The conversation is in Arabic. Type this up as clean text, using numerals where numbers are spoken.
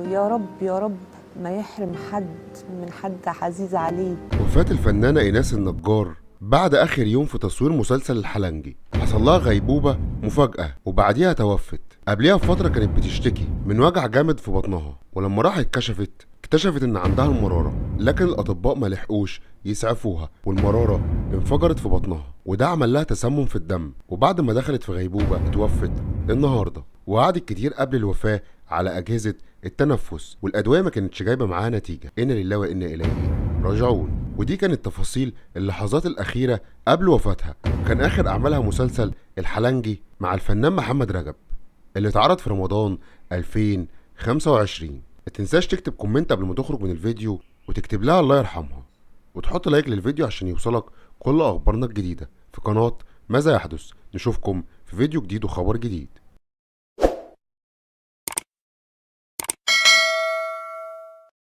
يا رب يا رب ما يحرم حد من حد عزيز عليه. وفاة الفنانة إيناس النجار بعد آخر يوم في تصوير مسلسل الحلنجي. حصل لها غيبوبة مفاجأة وبعديها توفت. قبلها بفترة كانت بتشتكي من وجع جامد في بطنها، ولما راحت اكتشفت إن عندها المرارة، لكن الأطباء ما لحقوش يسعفوها والمرارة انفجرت في بطنها، وده عمل لها تسمم في الدم، وبعد ما دخلت في غيبوبة اتوفت النهاردة. وقعدت كتير قبل الوفاة على أجهزة التنفس، والأدوية ما كانتش جايبة معاها نتيجة. إنا لله وإنا إليه راجعون. ودي كانت تفاصيل اللحظات الأخيرة قبل وفاتها. كان آخر أعمالها مسلسل الحلنجي مع الفنان محمد رجب اللي اتعرض في رمضان 2025. ما تنساش تكتب كومنت قبل ما تخرج من الفيديو، وتكتب لها الله يرحمها، وتحط لايك للفيديو عشان يوصلك كل أخبارنا الجديدة في قناة ماذا يحدث. نشوفكم في فيديو جديد وخبر جديد.